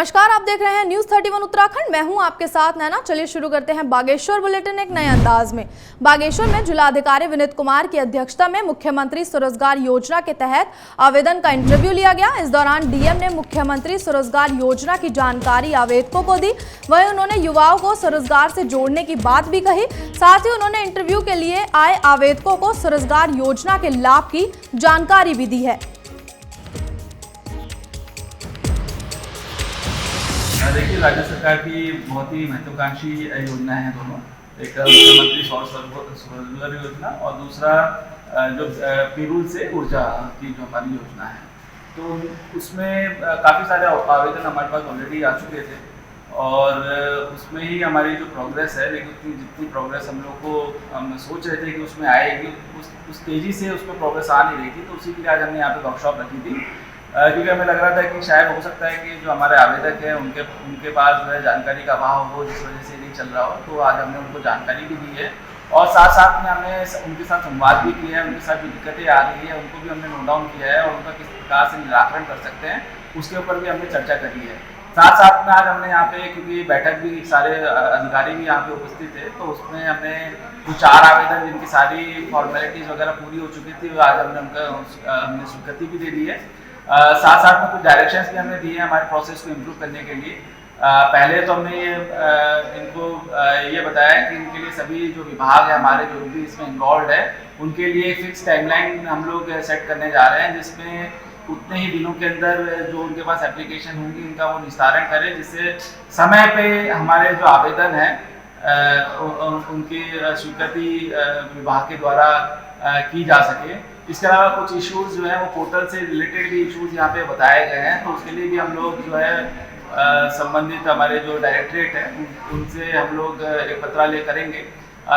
नमस्कार, आप देख रहे हैं न्यूज 31 उत्तराखंड। मैं हूं आपके साथ नैना। चलिए शुरू करते हैं बागेश्वर बुलेटिन एक नए अंदाज में। बागेश्वर में जिलाधिकारी विनीत कुमार की अध्यक्षता में मुख्यमंत्री स्वरोजगार योजना के तहत आवेदन का इंटरव्यू लिया गया। इस दौरान डीएम ने मुख्यमंत्री स्वरोजगार योजना की जानकारी आवेदकों को दी। वहीं उन्होंने युवाओं को स्वरोजगार से जोड़ने की बात भी कही। साथ ही उन्होंने इंटरव्यू के लिए आए आवेदकों को स्वरोजगार योजना के लाभ की जानकारी भी दी है। देखिए, राज्य सरकार की बहुत ही महत्वाकांक्षी योजना है दोनों। एक मुख्यमंत्री स्वरोजगार योजना और दूसरा जो पीरूल से ऊर्जा की जो हमारी योजना है, तो उसमें काफ़ी सारे आवेदन हमारे पास ऑलरेडी आ चुके थे और उसमें ही हमारी जो प्रोग्रेस है, लेकिन जितनी प्रोग्रेस हम लोग को हम सोच रहे थे कि उसमें आएगी, उस तेज़ी से उसमें प्रोग्रेस आ नहीं रही थी। तो उसी के लिए आज हमने यहाँ पे वर्कशॉप रखी थी, क्योंकि हमें लग रहा था कि शायद हो सकता है कि जो हमारे आवेदक हैं उनके पास जो है जानकारी का अभाव हो, जिस वजह से नहीं चल रहा हो। तो आज हमने उनको जानकारी भी दी है और साथ साथ में हमने उनके साथ संवाद भी किया है। उनके साथ जो दिक्कतें आ रही है उनको भी हमने नोट डाउन किया है और उनका किस प्रकार से निराकरण कर सकते हैं उसके ऊपर भी हमने चर्चा करी है। साथ साथ में आज हमने यहाँ पे, क्योंकि बैठक भी सारे अधिकारी भी यहाँ पे उपस्थित थे, तो उसमें हमने जो 4 आवेदन जिनकी सारी फॉर्मेलिटीज़ वगैरह पूरी हो चुकी थी, आज हमने स्वीकृति भी दे दी है। साथ साथ में कुछ डायरेक्शंस भी हमने दिए हैं हमारे प्रोसेस को इम्प्रूव करने के लिए। पहले तो हमने इनको ये बताया कि इनके लिए सभी जो विभाग है हमारे, जो भी इसमें इन्वॉल्व है, उनके लिए फिक्स टाइमलाइन हम लोग सेट करने जा रहे हैं, जिसमें उतने ही दिनों के अंदर जो उनके पास एप्लीकेशन होंगी उनका वो निस्तारण करें, जिससे समय पे हमारे जो आवेदन है उनकी स्वीकृति विभाग के द्वारा की जा सके। इसके अलावा कुछ इश्यूज जो है वो पोर्टल से रिलेटेड भी इश्यूज यहाँ पे बताए गए हैं, तो उसके लिए भी हम लोग जो है संबंधित हमारे जो डायरेक्टरेट है उनसे हम लोग एक पत्रालय करेंगे,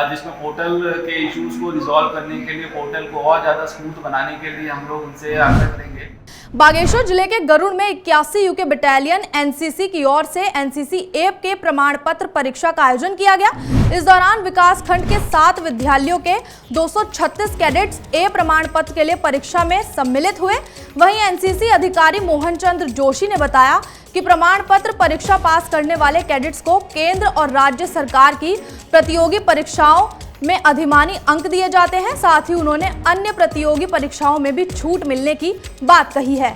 जिसमें पोर्टल के इश्यूज को रिजॉल्व करने के लिए, पोर्टल को और ज़्यादा स्मूथ बनाने के लिए हम लोग उनसे आग्रह करेंगे। बागेश्वर जिले के गरुड़ में 81 यूके बटालियन एनसीसी की ओर से एनसीसी एप के प्रमाण पत्र परीक्षा का आयोजन किया गया। इस दौरान विकास खंड के 7 विद्यालयों के 236 कैडेट्स ए प्रमाण पत्र के लिए परीक्षा में सम्मिलित हुए। वहीं एनसीसी अधिकारी मोहन चंद्र जोशी ने बताया कि प्रमाण पत्र परीक्षा पास करने वाले कैडेट्स को केंद्र और राज्य सरकार की प्रतियोगी परीक्षाओं में अधिमानी अंक दिए जाते हैं। साथ ही उन्होंने अन्य प्रतियोगी परीक्षाओं में भी छूट मिलने की बात कही है।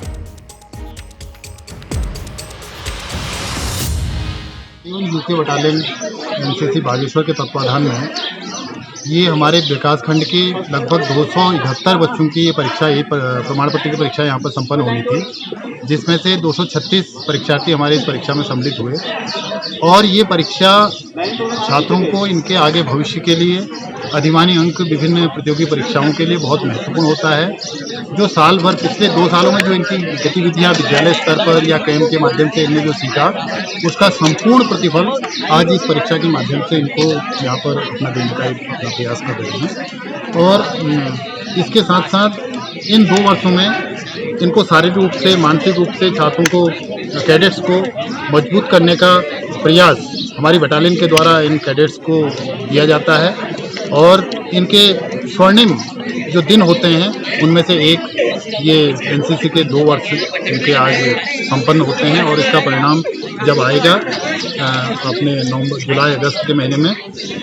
यूके बटालियन एनसीसी बागेश्वर के तत्वाधान में ये हमारे विकास खंड के लगभग 271 बच्चों की ये परीक्षा, ये प्रमाण पत्र की परीक्षा यहाँ पर संपन्न होनी थी, जिसमें से 236 परीक्षार्थी हमारे इस परीक्षा में सम्मिलित हुए। और ये परीक्षा छात्रों को इनके आगे भविष्य के लिए अधिमानी अंक विभिन्न प्रतियोगी परीक्षाओं के लिए बहुत महत्वपूर्ण होता है। जो साल भर पिछले 2 सालों में जो इनकी गतिविधियाँ विद्यालय स्तर पर या कैंप के माध्यम से इनने जो सीखा, उसका संपूर्ण प्रतिफल आज इस परीक्षा के माध्यम से इनको यहाँ पर अपना देने का अपना प्रयास कर रहे हैं। और इसके साथ साथ इन 2 वर्षों में इनको शारीरिक रूप से, मानसिक रूप से छात्रों को, कैडेट्स को मजबूत करने का प्रयास हमारी बटालियन के द्वारा इन कैडेट्स को किया जाता है। और इनके स्वर्णिम जो दिन होते हैं उनमें से एक ये एनसीसी के 2 वर्ष इनके आज संपन्न होते हैं। और इसका परिणाम जब आएगा अपने जुलाई अगस्त के महीने में,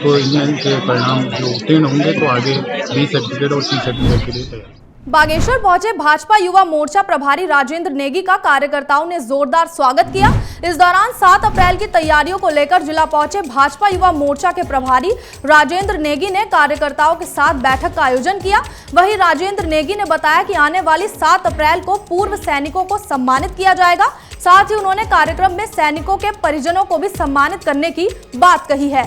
तो इनके परिणाम जो उत्तीर्ण होंगे तो आगे बी सर्टिफिकेट और सी सर्टिफिकेट के लिए तैयार। बागेश्वर पहुंचे भाजपा युवा मोर्चा प्रभारी राजेंद्र नेगी का कार्यकर्ताओं ने जोरदार स्वागत किया। इस दौरान 7 अप्रैल की तैयारियों को लेकर जिला पहुंचे भाजपा युवा मोर्चा के प्रभारी राजेंद्र नेगी ने कार्यकर्ताओं के साथ बैठक का आयोजन किया। वहीं राजेंद्र नेगी ने बताया कि आने वाली 7 अप्रैल को पूर्व सैनिकों को सम्मानित किया जाएगा। साथ ही उन्होंने कार्यक्रम में सैनिकों के परिजनों को भी सम्मानित करने की बात कही है।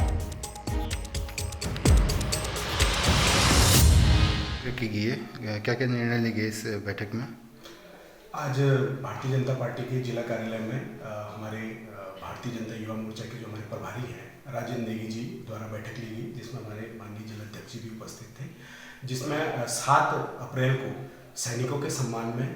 क्या क्या निर्णय लिए गए इस बैठक में? आज भारतीय जनता पार्टी के जिला कार्यालय में हमारे भारतीय जनता युवा मोर्चा के जो हमारे प्रभारी हैं राजेंद्र नेगी जी द्वारा बैठक ली गई, जिसमें हमारे माननीय जिलाध्यक्ष जी भी उपस्थित थे, जिसमें 7 अप्रैल को सैनिकों के सम्मान में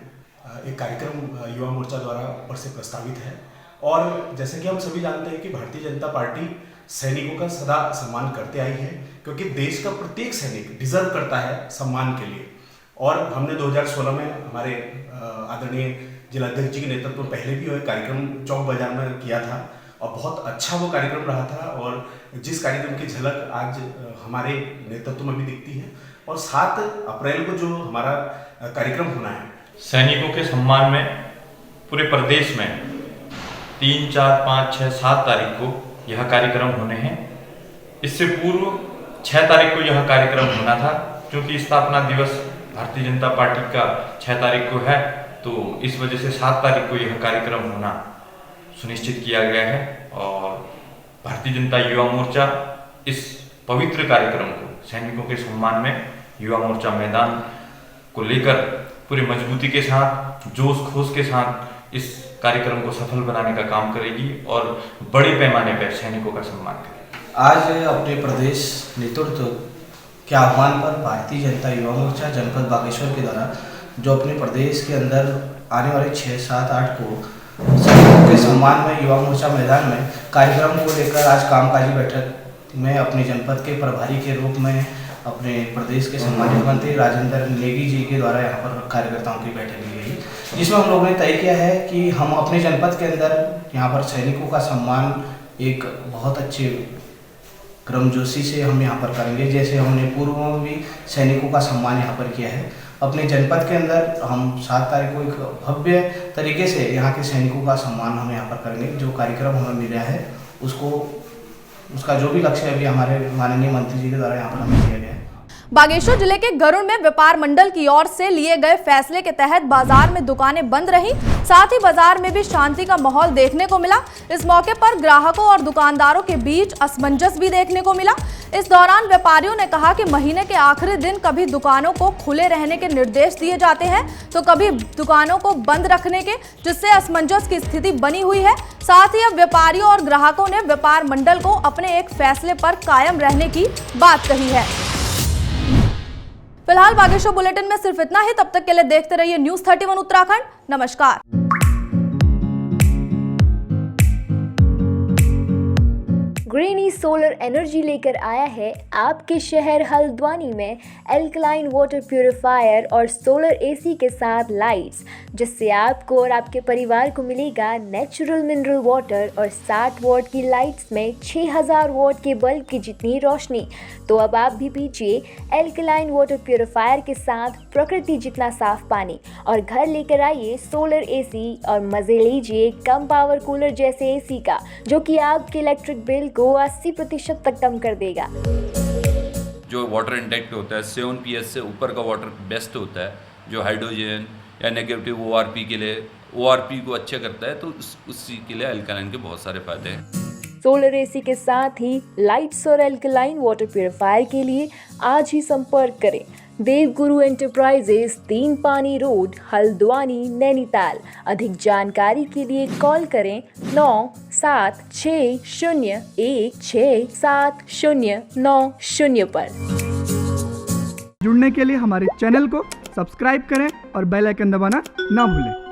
एक कार्यक्रम युवा मोर्चा द्वारा ऊपर से प्रस्तावित है। और जैसे कि हम सभी जानते हैं कि भारतीय जनता पार्टी सैनिकों का सदा सम्मान करते आई है, क्योंकि देश का प्रत्येक सैनिक डिजर्व करता है सम्मान के लिए। और हमने 2016 में हमारे आदरणीय जिलाध्यक्ष जी के नेतृत्व में पहले भी कार्यक्रम चौक बाजार में किया था और बहुत अच्छा वो कार्यक्रम रहा था। और जिस कार्यक्रम की झलक आज हमारे नेतृत्व में भी दिखती है और 7 अप्रैल को जो हमारा कार्यक्रम होना है सैनिकों के सम्मान में पूरे प्रदेश में 3, 4, 5, 6, 7 तारीख को यह कार्यक्रम होने हैं। इससे पूर्व 6 तारीख को यह कार्यक्रम होना था, क्योंकि स्थापना दिवस भारतीय जनता पार्टी का 6 तारीख को है, तो इस वजह से 7 तारीख को यह कार्यक्रम होना सुनिश्चित किया गया है। और भारतीय जनता युवा मोर्चा इस पवित्र कार्यक्रम को सैनिकों के सम्मान में युवा मोर्चा मैदान को लेकर पूरी मजबूती के साथ, जोश खोश के साथ इस कार्यक्रम को सफल बनाने का काम करेगी और बड़े पैमाने पर सैनिकों का सम्मान करेगी। आज अपने प्रदेश नेतृत्व के आह्वान पर भारतीय जनता युवा मोर्चा जनपद बागेश्वर के द्वारा जो अपने प्रदेश के अंदर आने वाले 6, 7, 8 को सैनिकों के सम्मान में युवा मोर्चा मैदान में कार्यक्रम को लेकर आज कामकाजी बैठक में अपने जनपद के प्रभारी के रूप में अपने प्रदेश के सम्मानित मंत्री राजेंद्र नेगी जी के द्वारा यहाँ पर कार्यकर्ताओं की बैठक ली गई, जिसमें हम लोगों ने तय किया है कि हम अपने जनपद के अंदर यहाँ पर सैनिकों का सम्मान एक बहुत अच्छे गर्मजोशी से हम यहाँ पर करेंगे, जैसे हमने पूर्व में भी सैनिकों का सम्मान यहाँ पर किया है। अपने जनपद के अंदर हम 7 तारीख को एक भव्य तरीके से यहाँ के सैनिकों का सम्मान हम यहाँ पर करेंगे। जो कार्यक्रम हमें मिला है उसका जो भी लक्ष्य अभी हमारे माननीय मंत्री जी के द्वारा यहाँ पर हमें दिया गया है। बागेश्वर जिले के गरुड़ में व्यापार मंडल की ओर से लिए गए फैसले के तहत बाजार में दुकानें बंद रहीं, साथ ही बाजार में भी शांति का माहौल देखने को मिला। इस मौके पर ग्राहकों और दुकानदारों के बीच असमंजस भी देखने को मिला। इस दौरान व्यापारियों ने कहा कि महीने के आखिरी दिन कभी दुकानों को खुले रहने के निर्देश दिए जाते हैं तो कभी दुकानों को बंद रखने के, जिससे असमंजस की स्थिति बनी हुई है। साथ ही अब व्यापारियों और ग्राहकों ने व्यापार मंडल को अपने एक फैसले पर कायम रहने की बात कही है। फिलहाल बागेश्वर बुलेटिन में सिर्फ इतना ही। तब तक के लिए देखते रहिए न्यूज़ 31 उत्तराखंड। नमस्कार। ग्रीनी सोलर एनर्जी लेकर आया है आपके शहर हल्द्वानी में एल्कलाइन वाटर प्यूरिफायर और सोलर एसी के साथ लाइट्स, जिससे आपको और आपके परिवार को मिलेगा नेचुरल मिनरल वाटर और 60 वॉट की लाइट्स में 6000 वॉट के बल्ब की जितनी रोशनी। तो अब आप भी पीजिए एल्कलाइन वाटर प्यूरिफायर के साथ प्रकृति जितना साफ पानी और घर लेकर आइए सोलर एसी और मजे लीजिए कम पावर कूलर जैसे एसी का, जो कि आपके इलेक्ट्रिक बिल को 80% तक कम कर देगा। जो वाटर इंटेक होता है 7 PS से ऊपर का वाटर बेस्ट होता है, जो हाइड्रोजन या नेगेटिव ORP के लिए ORP को अच्छा करता है, तो उसी के लिए एल्कलाइन के बहुत सारे फायदे हैं। सोलर एसी के साथ ही लाइट्स और एल्कलाइन वाटर प्यूरिफायर के लिए आज ही संपर्क करें। देवगुरु एंटरप्राइजेस, 3 पानी रोड, हल्द्वानी, नैनीताल। अधिक जानकारी के लिए कॉल करें 9760167090 पर। जुड़ने के लिए हमारे चैनल को सब्सक्राइब करें और बेल आइकन दबाना ना भूलें।